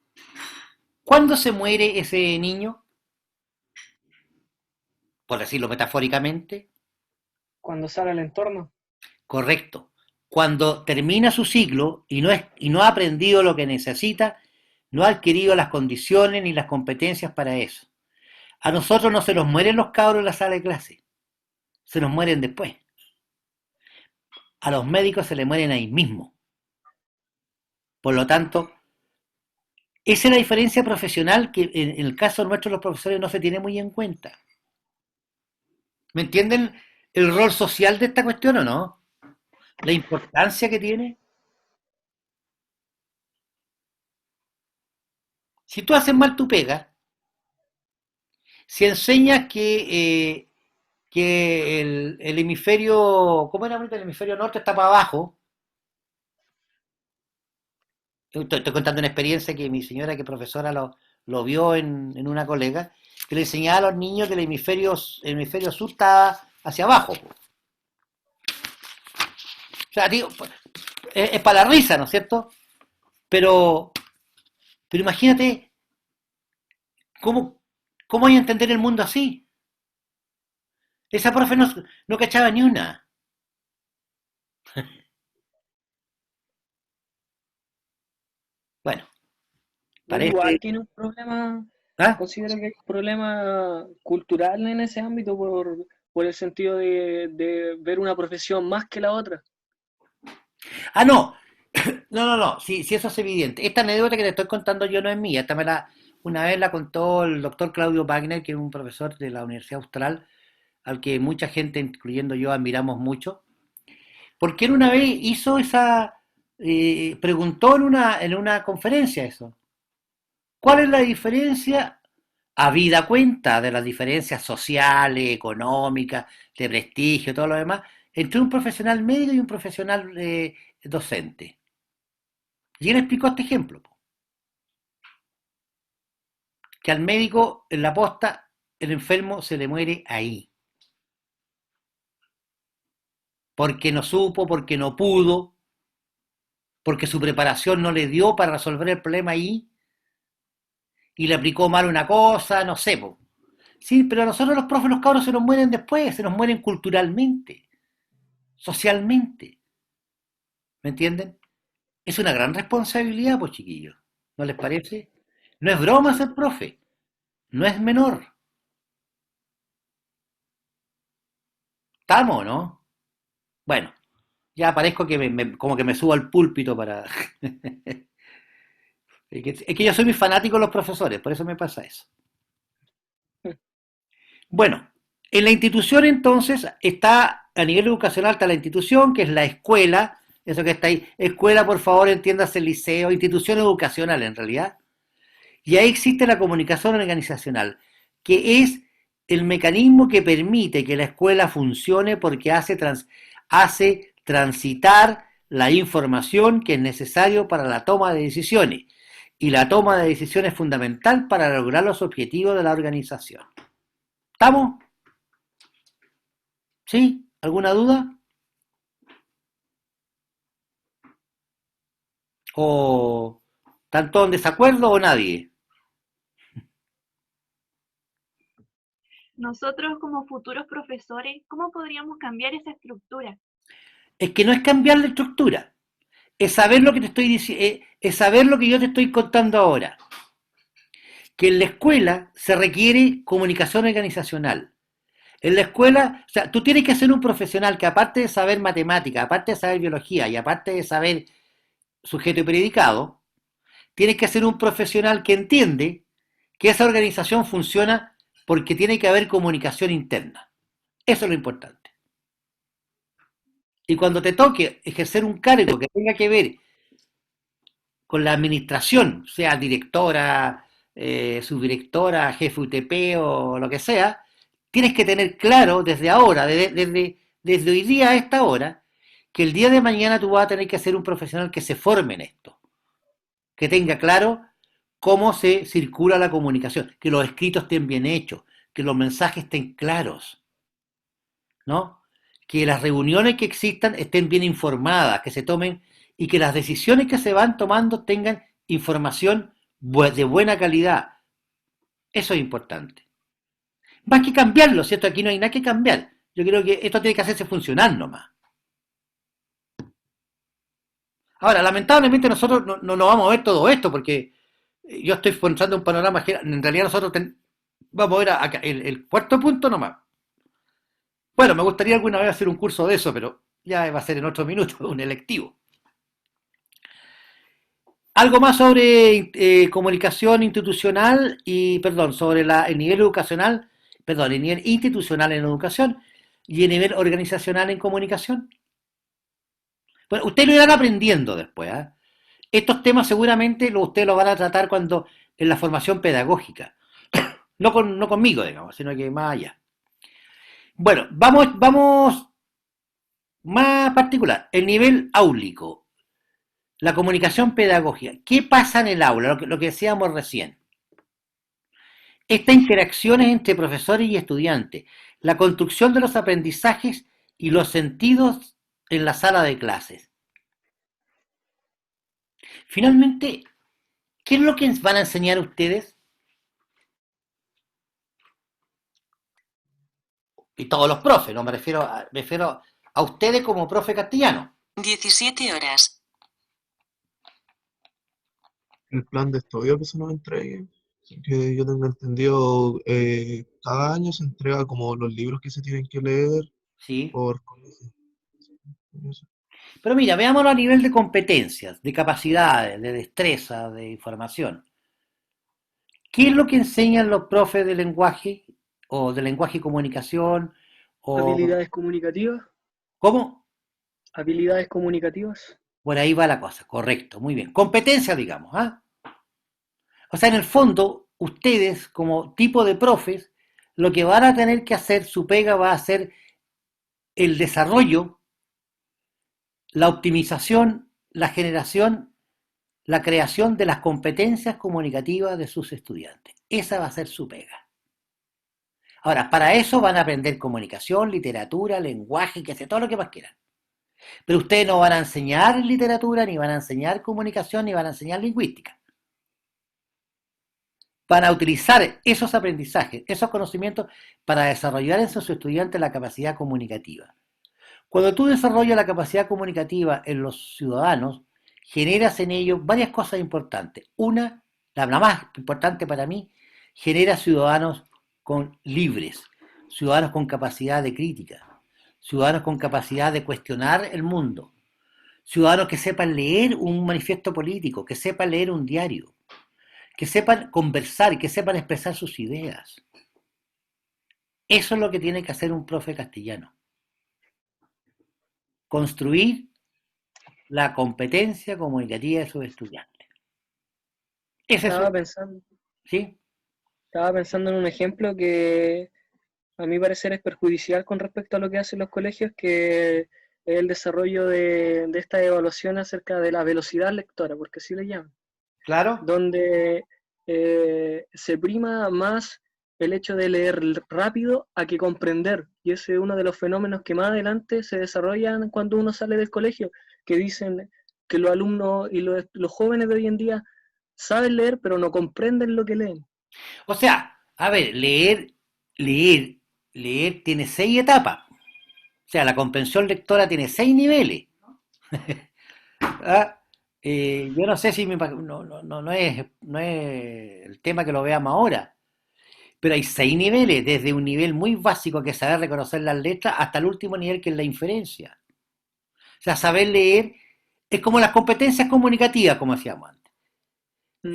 ¿cuándo se muere ese niño? Por decirlo metafóricamente. cuando sale al entorno. Correcto. Cuando termina su ciclo y no ha aprendido lo que necesita, no ha adquirido las condiciones ni las competencias para eso. A nosotros no se nos mueren los cabros en la sala de clase, se nos mueren después. A los médicos se les mueren ahí mismo. Por lo tanto, esa es la diferencia profesional que en el caso nuestro los profesores no se tiene muy en cuenta. ¿Me entienden el rol social de esta cuestión o no? La importancia que tiene. Si tú haces mal tu pega, si enseñas que el hemisferio, ¿cómo era ahorita? El hemisferio norte está para abajo. Estoy contando una experiencia que mi señora, que es profesora, lo vio en una colega, que le enseñaba a los niños que el hemisferio sur está hacia abajo. O sea, digo, es para la risa, ¿no es cierto? Pero, pero imagínate cómo, cómo hay a entender el mundo así. Esa profe no cachaba ni una. Bueno, Igual parece. tiene un problema, ¿Ah? considero que hay un problema cultural en ese ámbito por el sentido de ver una profesión más que la otra. Ah, no. No. Sí, eso es evidente. Esta anécdota que te estoy contando yo no es mía. Una vez la contó el doctor Claudio Wagner, que es un profesor de la Universidad Austral, al que mucha gente, incluyendo yo, admiramos mucho. Porque él una vez hizo preguntó en una conferencia eso. ¿Cuál es la diferencia, habida cuenta de las diferencias sociales, económicas, de prestigio, todo lo demás, entre un profesional médico y un profesional docente? Y él explicó este ejemplo, que al médico en la posta el enfermo se le muere ahí, porque no supo, porque no pudo, porque su preparación no le dio para resolver el problema ahí y le aplicó mal una cosa, no sé. Po. Sí, pero a nosotros los profes, los cabros se nos mueren después, se nos mueren culturalmente, socialmente, ¿me entienden? Es una gran responsabilidad, pues chiquillos, ¿no les parece? No es broma ser profe, no es menor. ¿Estamos, no? Bueno, ya parezco que como que me subo al púlpito para... es que yo soy muy fanático de los profesores, por eso me pasa eso. Bueno, En la institución, entonces, está, a nivel educacional está la institución, que es la escuela, eso que está ahí. Escuela, por favor, entiéndase el liceo, institución educacional en realidad. Y ahí existe la comunicación organizacional, que es el mecanismo que permite que la escuela funcione porque hace transitar la información que es necesario para la toma de decisiones. Y la toma de decisiones es fundamental para lograr los objetivos de la organización. ¿Estamos? ¿Sí? ¿Alguna duda? ¿O están todos en desacuerdo o nadie? Nosotros como futuros profesores, ¿cómo podríamos cambiar esa estructura? Es que no es cambiar la estructura, es saber lo que te estoy diciendo, es saber lo que yo te estoy contando ahora. Que en la escuela se requiere comunicación organizacional. En la escuela, o sea, tú tienes que ser un profesional que aparte de saber matemática, aparte de saber biología y aparte de saber sujeto y predicado, tienes que ser un profesional que entiende que esa organización funciona porque tiene que haber comunicación interna. Eso es lo importante. Y cuando te toque ejercer un cargo que tenga que ver con la administración, sea directora, subdirectora, jefe UTP o lo que sea, tienes que tener claro desde ahora, desde hoy día a esta hora, que el día de mañana tú vas a tener que ser un profesional que se forme en esto, que tenga claro cómo se circula la comunicación, que los escritos estén bien hechos, que los mensajes estén claros, ¿no? Que las reuniones que existan estén bien informadas, que se tomen y que las decisiones que se van tomando tengan información de buena calidad. Eso es importante. Más que cambiarlo, ¿cierto? Aquí no hay nada que cambiar. Yo creo que esto tiene que hacerse funcionar nomás. Ahora, lamentablemente nosotros no vamos a ver todo esto porque yo estoy mostrando un panorama que en realidad nosotros vamos a ver acá, el cuarto punto nomás. Bueno, me gustaría alguna vez hacer un curso de eso, pero ya va a ser en otro minuto, un electivo. Algo más sobre comunicación institucional y, perdón, sobre el nivel educacional, perdón, el nivel institucional en educación y el nivel organizacional en comunicación. Bueno, ustedes lo irán aprendiendo después, ¿eh? Estos temas seguramente ustedes los van a tratar cuando en la formación pedagógica. No conmigo, digamos, sino que más allá. Bueno, vamos más particular. El nivel áulico, la comunicación pedagógica. ¿Qué pasa en el aula? Lo que decíamos recién. Estas interacciones entre profesores y estudiantes, la construcción de los aprendizajes y los sentidos en la sala de clases. Finalmente, ¿qué es lo que van a enseñar ustedes? Y todos los profes, no me refiero a ustedes como profe castellano. 17 horas. El plan de estudio que se nos entregue, que yo tengo entendido, cada año se entrega como los libros que se tienen que leer Sí. por colegio. Eso. Pero mira, veámoslo a nivel de competencias, de capacidades, de destreza, de información. ¿Qué es lo que enseñan los profes de lenguaje o de lenguaje y comunicación? Habilidades comunicativas. ¿Cómo? Habilidades comunicativas. Por ahí va la cosa, correcto, muy bien. Competencia, digamos, ¿ah? O sea, en el fondo, ustedes como tipo de profes, lo que van a tener que hacer, su pega va a ser el desarrollo, la optimización, la generación, la creación de las competencias comunicativas de sus estudiantes. Esa va a ser su pega. Ahora, para eso van a aprender comunicación, literatura, lenguaje, que sé, todo lo que más quieran. Pero ustedes no van a enseñar literatura, ni van a enseñar comunicación, ni van a enseñar lingüística. Van a utilizar esos aprendizajes, esos conocimientos para desarrollar en sus estudiantes la capacidad comunicativa. Cuando tú desarrollas la capacidad comunicativa en los ciudadanos, generas en ellos varias cosas importantes. Una, la más importante para mí, genera ciudadanos libres, ciudadanos con capacidad de crítica, ciudadanos con capacidad de cuestionar el mundo, ciudadanos que sepan leer un manifiesto político, que sepan leer un diario, que sepan conversar y que sepan expresar sus ideas. Eso es lo que tiene que hacer un profe castellano. Construir la competencia comunicativa de sus estudiantes. Ese es Estaba su... pensando, ¿Sí? estaba pensando en un ejemplo que a mi parecer es perjudicial con respecto a lo que hacen los colegios, que es el desarrollo de esta evaluación acerca de la velocidad lectora, porque así le llaman, ¿Claro? donde se prima más el hecho de leer rápido a que comprender, y ese es uno de los fenómenos que más adelante se desarrollan cuando uno sale del colegio, que dicen que los alumnos y los jóvenes de hoy en día saben leer, pero no comprenden lo que leen. O sea, a ver, leer, leer tiene 6 etapas. O sea, la comprensión lectora tiene 6 niveles. ¿Ah? Yo no sé si no es el tema que lo veamos ahora, pero hay 6 niveles, desde un nivel muy básico que es saber reconocer las letras hasta el último nivel que es la inferencia. O sea, saber leer es como las competencias comunicativas, como decíamos antes.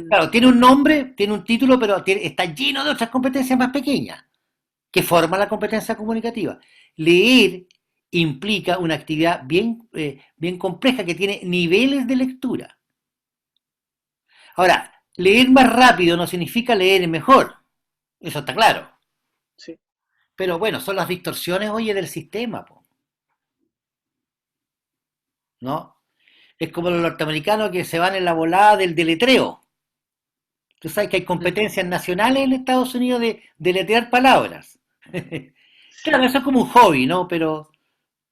Claro, tiene un nombre, tiene un título, pero está lleno de otras competencias más pequeñas que forman la competencia comunicativa. Leer implica una actividad bien compleja que tiene niveles de lectura. Ahora, leer más rápido no significa leer mejor, eso está claro. Sí. Pero bueno, son las distorsiones, oye, del sistema, po, ¿no? Es como los norteamericanos que se van en la volada del deletreo. Tú sabes que hay competencias nacionales en Estados Unidos de deletrear palabras. Claro, eso es como un hobby, ¿no? Pero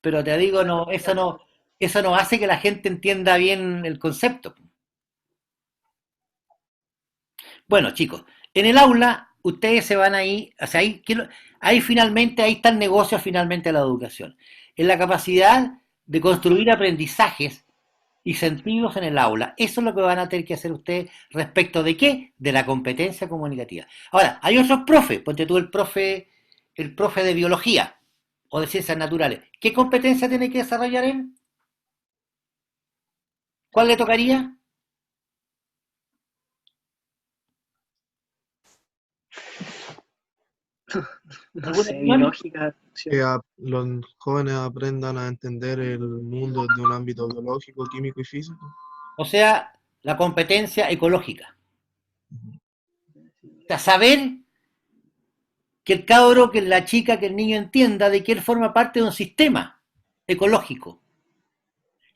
te digo, no, eso no hace que la gente entienda bien el concepto. Bueno, chicos, en el aula ustedes se van ahí, o sea, ahí finalmente, ahí está el negocio finalmente de la educación. En la capacidad de construir aprendizajes y sentidos en el aula. Eso es lo que van a tener que hacer ustedes respecto de qué? De la competencia comunicativa. Ahora, hay otros profes, ponte tú el profe de biología o de ciencias naturales. ¿Qué competencia tiene que desarrollar él? ¿Cuál le tocaría? No ¿Alguna sé, opinión? biológica. Sí. Que los jóvenes aprendan a entender el mundo desde un ámbito biológico, químico y físico. O sea, la competencia ecológica. O sea, saber que el cabro, que la chica, que el niño entienda de que él forma parte de un sistema ecológico,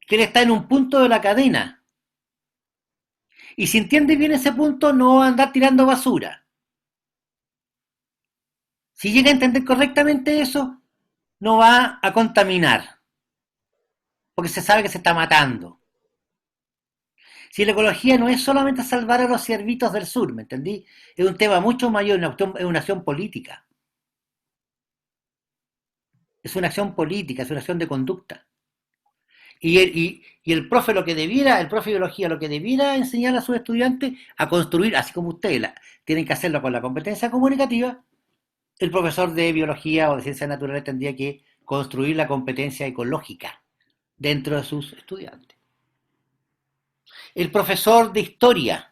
que él está en un punto de la cadena. Y si entiende bien ese punto, no va a andar tirando basura. Si llega a entender correctamente eso, no va a contaminar, porque se sabe que se está matando. Si la ecología no es solamente salvar a los ciervitos del sur, ¿me entendí? Es un tema mucho mayor, es una acción política. Es una acción política, es una acción de conducta. Y el profe el profe de biología lo que debiera enseñar a sus estudiantes a construir, así como ustedes tienen que hacerlo con la competencia comunicativa, el profesor de biología o de ciencias naturales tendría que construir la competencia ecológica dentro de sus estudiantes. El profesor de historia,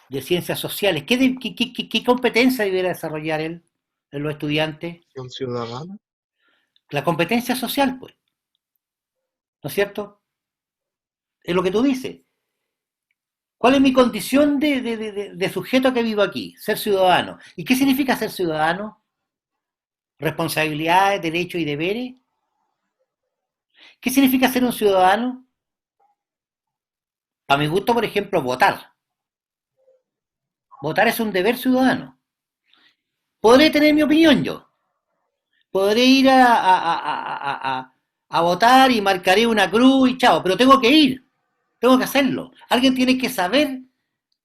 de ciencias sociales, ¿qué competencia debiera desarrollar él en los estudiantes? Acción ciudadana. La competencia social, pues, ¿no es cierto? Es lo que tú dices. ¿Cuál es mi condición de sujeto que vivo aquí? Ser ciudadano. ¿Y qué significa ser ciudadano? Responsabilidades, derechos y deberes. ¿Qué significa ser un ciudadano? A mi gusto, por ejemplo, votar. Votar es un deber ciudadano. Podré tener mi opinión yo. Podré ir a votar y marcaré una cruz y chao, pero tengo que ir. Tengo que hacerlo. Alguien tiene que saber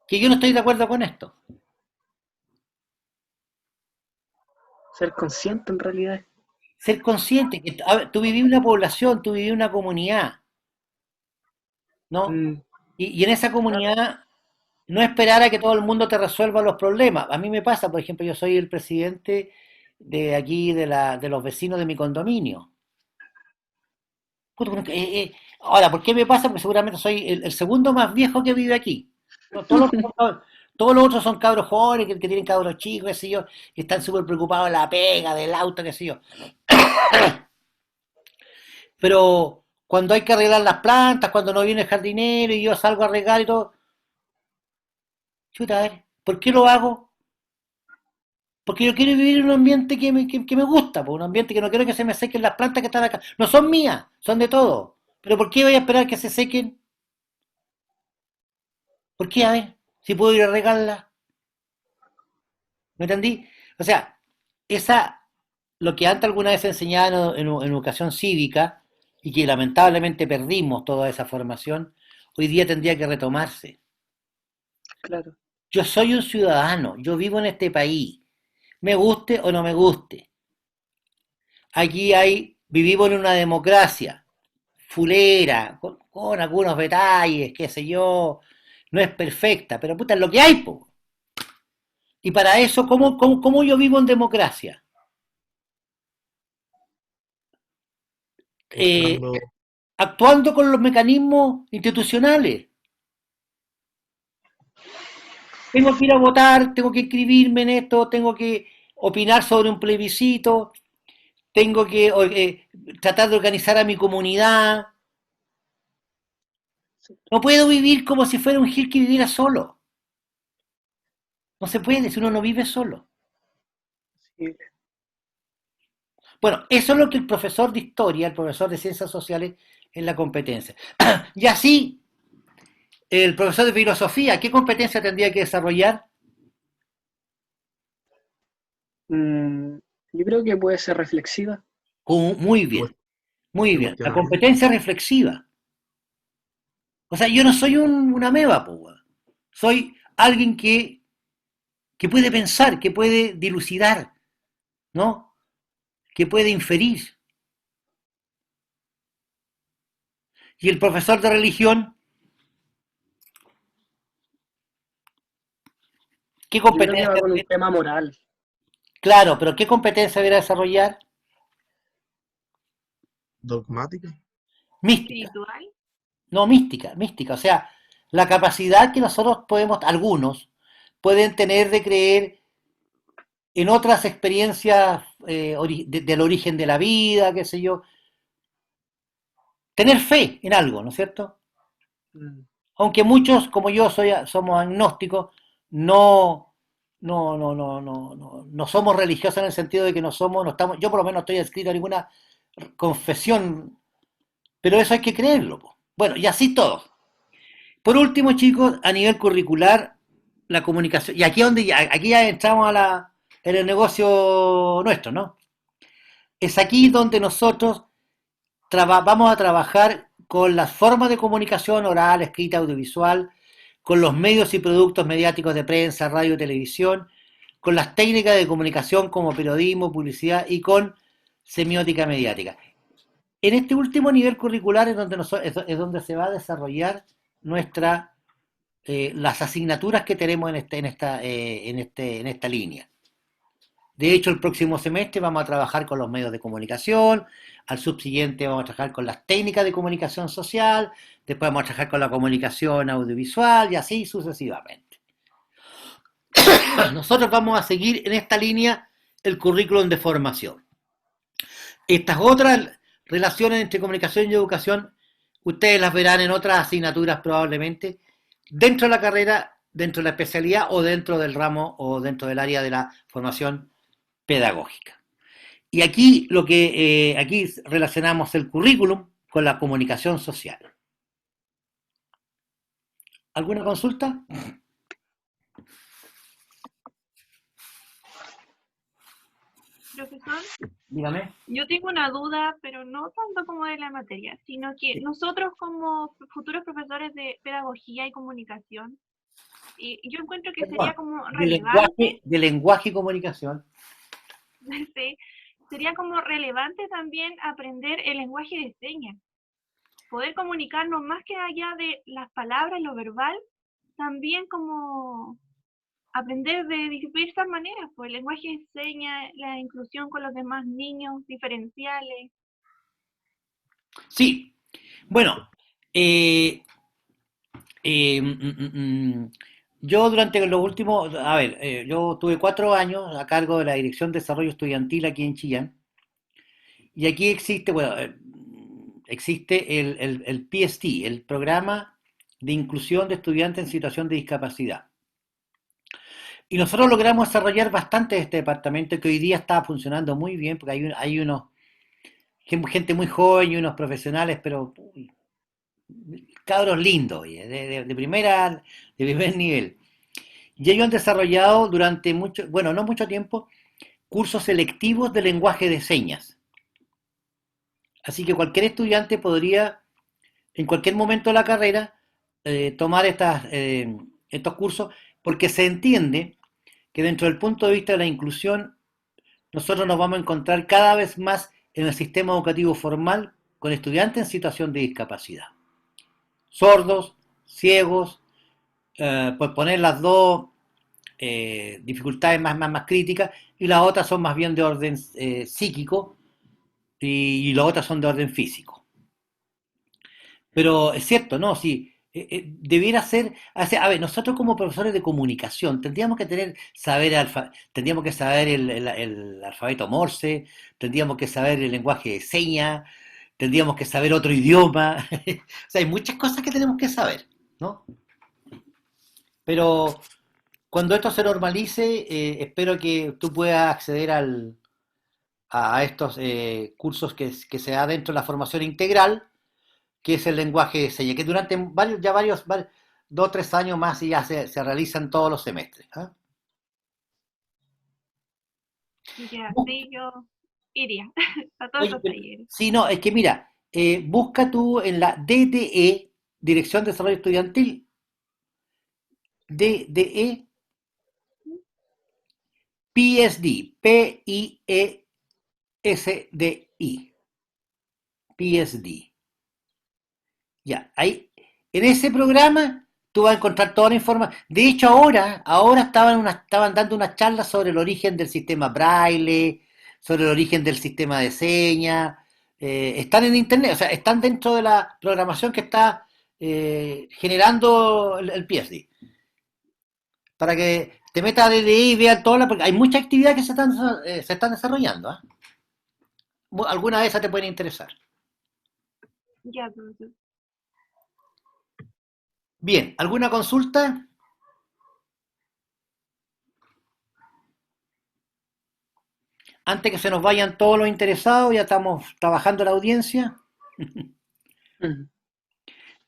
que yo no estoy de acuerdo con esto. Ser consciente en realidad. Ser consciente que tú vivís una población, tú vivís una comunidad, ¿no? Mm, Y en esa comunidad no esperar a que todo el mundo te resuelva los problemas. A mí me pasa, por ejemplo, yo soy el presidente de aquí, de los vecinos de mi condominio. Ahora, ¿por qué me pasa? Porque seguramente soy el segundo más viejo que vive aquí. Todos Todos los otros son cabros jóvenes que tienen cabros chicos, qué sé yo, que están súper preocupados de la pega, del auto, qué sé yo. Pero cuando hay que arreglar las plantas, cuando no viene el jardinero y yo salgo a regar y todo, chuta, a ver, ¿por qué lo hago? Porque yo quiero vivir en un ambiente que me gusta, pues, un ambiente que no quiero que se me sequen las plantas que están acá. No son mías, son de todos. Pero ¿por qué voy a esperar que se sequen? ¿Por qué? A ver, si puedo ir a regarlas. ¿Me entendí? O sea, esa, lo que antes alguna vez enseñaba en educación cívica y que lamentablemente perdimos toda esa formación, hoy día tendría que retomarse. Claro. Yo soy un ciudadano, yo vivo en este país, me guste o no me guste. Aquí vivimos en una democracia fulera, con algunos detalles, qué sé yo, no es perfecta, pero puta, es lo que hay, po. Y para eso, ¿cómo yo vivo en democracia? Eh, Mostrando, Actuando con los mecanismos institucionales. Tengo que ir a votar, tengo que inscribirme en esto, tengo que opinar sobre un plebiscito, tengo que tratar de organizar a mi comunidad. No puedo vivir como si fuera un gil que viviera solo. No se puede, si uno no vive solo. Sí. Bueno, eso es lo que el profesor de historia, el profesor de ciencias sociales, es la competencia. Y así, el profesor de filosofía, ¿qué competencia tendría que desarrollar? Mm, yo creo que puede ser reflexiva. Muy de bien, muy de bien. La cuestionamiento. competencia reflexiva. O sea, yo no soy una ameba, po, weón. Soy alguien que puede pensar, que puede dilucidar, ¿no? Que puede inferir. Y el profesor de religión, ¿qué Yo creo que va competencia? con un tema moral. Claro, pero ¿qué competencia debería desarrollar? Dogmática. Mística. Espiritual. No, mística, mística. O sea, la capacidad que nosotros podemos, algunos, pueden tener de creer en otras experiencias del origen de la vida, qué sé yo. Tener fe en algo, ¿no es cierto? Mm, Aunque muchos, como yo, somos agnósticos, no, no somos religiosos en el sentido de que no estamos, yo por lo menos no estoy adscrito a ninguna confesión, pero eso hay que creerlo, po. Bueno, y así todo. Por último, chicos, a nivel curricular, la comunicación, y aquí ya entramos en el negocio nuestro, ¿no? Es aquí donde nosotros vamos a trabajar con las formas de comunicación oral, escrita, audiovisual, con los medios y productos mediáticos de prensa, radio, televisión, con las técnicas de comunicación como periodismo, publicidad y con semiótica mediática. En este último nivel curricular es donde se va a desarrollar las asignaturas que tenemos en esta línea. De hecho, el próximo semestre vamos a trabajar con los medios de comunicación, al subsiguiente vamos a trabajar con las técnicas de comunicación social, después vamos a trabajar con la comunicación audiovisual y así sucesivamente. Nosotros vamos a seguir en esta línea el currículum de formación. Estas otras relaciones entre comunicación y educación, ustedes las verán en otras asignaturas probablemente, dentro de la carrera, dentro de la especialidad o dentro del ramo o dentro del área de la formación pedagógica. Y aquí relacionamos el currículum con la comunicación social. ¿Alguna consulta? Profesor, Dígame. yo tengo una duda, pero no tanto como de la materia, sino que nosotros como futuros profesores de pedagogía y comunicación, yo encuentro que sería como relevante, De lenguaje y comunicación. sí, sería como relevante también aprender el lenguaje de señas, poder comunicarnos más que allá de las palabras, lo verbal, también como aprender de diversas maneras, pues el lenguaje de señas, la inclusión con los demás niños, diferenciales. Sí, bueno, eh, mm, mm, mm, Yo durante los últimos, a ver, yo tuve 4 años a cargo de la Dirección de Desarrollo Estudiantil aquí en Chillán, y aquí existe, bueno, existe el PST, el Programa de Inclusión de Estudiantes en Situación de Discapacidad. Y nosotros logramos desarrollar bastante este departamento que hoy día está funcionando muy bien, porque hay unos, gente muy joven y unos profesionales, pero uy, cabros lindos, oye, de primer nivel. Y ellos han desarrollado durante mucho, bueno, no mucho tiempo, cursos selectivos de lenguaje de señas. Así que cualquier estudiante podría, en cualquier momento de la carrera, tomar estos cursos, porque se entiende que dentro del punto de vista de la inclusión, nosotros nos vamos a encontrar cada vez más en el sistema educativo formal con estudiantes en situación de discapacidad. Sordos, ciegos, pues poner las dos dificultades más críticas, y las otras son más bien de orden psíquico, y las otras son de orden físico. Pero es cierto, ¿no? Si debiera ser, a ver, nosotros como profesores de comunicación tendríamos que tendríamos que saber el alfabeto Morse, tendríamos que saber el lenguaje de señas, tendríamos que saber otro idioma. O sea, hay muchas cosas que tenemos que saber, ¿no? Pero cuando esto se normalice, espero que tú puedas acceder a estos cursos que se da dentro de la formación integral, que es el lenguaje de señas, que durante varios 2 o 3 años más y ya se realizan todos los semestres. ¿Ah? Ya, sí, yo iría a todos Oye, esos talleres. sí, no, es que mira, busca tú en la DDE, Dirección de Desarrollo Estudiantil, DDE, PSD, PIESDI, PSD. Ya, ahí, en ese programa tú vas a encontrar toda la información. De hecho, ahora estaban dando unas charlas sobre el origen del sistema Braille, sobre el origen del sistema de señas. Están en internet, o sea, están dentro de la programación que está generando el PSD. Para que te metas a DDI y veas todas las, porque hay muchas actividades que se están desarrollando. ¿Ah? Algunas de esas te pueden interesar. Ya, profesor. Bien, ¿alguna consulta? Antes que se nos vayan todos los interesados, ya estamos trabajando la audiencia. Ujú.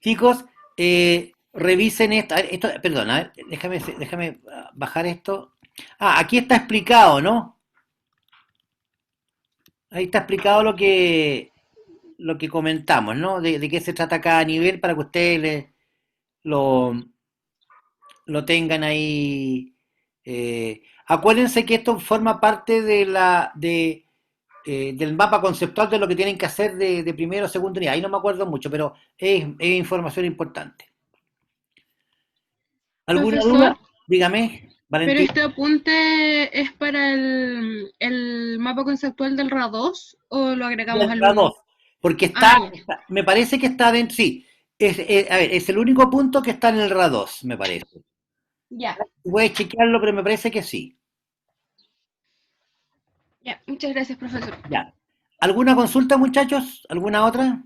Chicos, revisen esto, perdón, a ver, déjame bajar esto. Aquí está explicado, ¿no? Ahí está explicado lo que comentamos, ¿no? De qué se trata cada nivel para que ustedes lo, lo tengan ahí. Acuérdense que esto forma parte del mapa conceptual de lo que tienen que hacer de primero o segundo nivel. Ahí no me acuerdo mucho, pero es información importante. ¿Alguna Profesor, duda? Dígame, pero Valentín. este apunte es para el mapa conceptual del RA2 o lo agregamos al La 1. 2, porque Ah, ya. me parece que está dentro, sí. A ver, es el único punto que está en el RA2, me parece. Ya, Voy a chequearlo, pero me parece que sí. ya. Muchas gracias, profesor. Ya. ¿Alguna consulta, muchachos? ¿Alguna otra?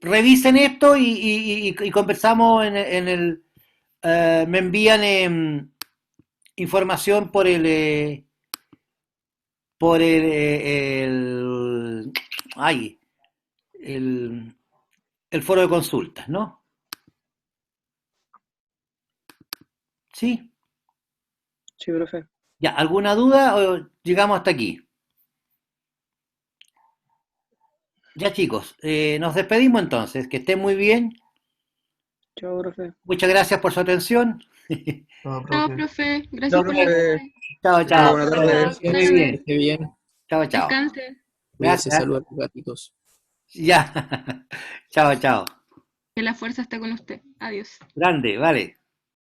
Revisen esto y conversamos me envían información por ay, el, el foro de consultas, ¿no? ¿Sí? Sí, profe. Ya, ¿alguna duda o llegamos hasta aquí? Ya, chicos, nos despedimos entonces. Que estén muy bien. Chao, profe. Muchas gracias por su atención. No, Chao, profe. profe. Gracias Chao, por la profe. clase. Chao, Chao, chao. buena Chao, tarde. buena Gracias, Muy que bien. tarde. esté bien. Chao, chao. Descanse. Cuídese, Gracias. salud a los gatitos. Ya. Chao, chao. Que la fuerza esté con usted. Adiós. Grande, vale.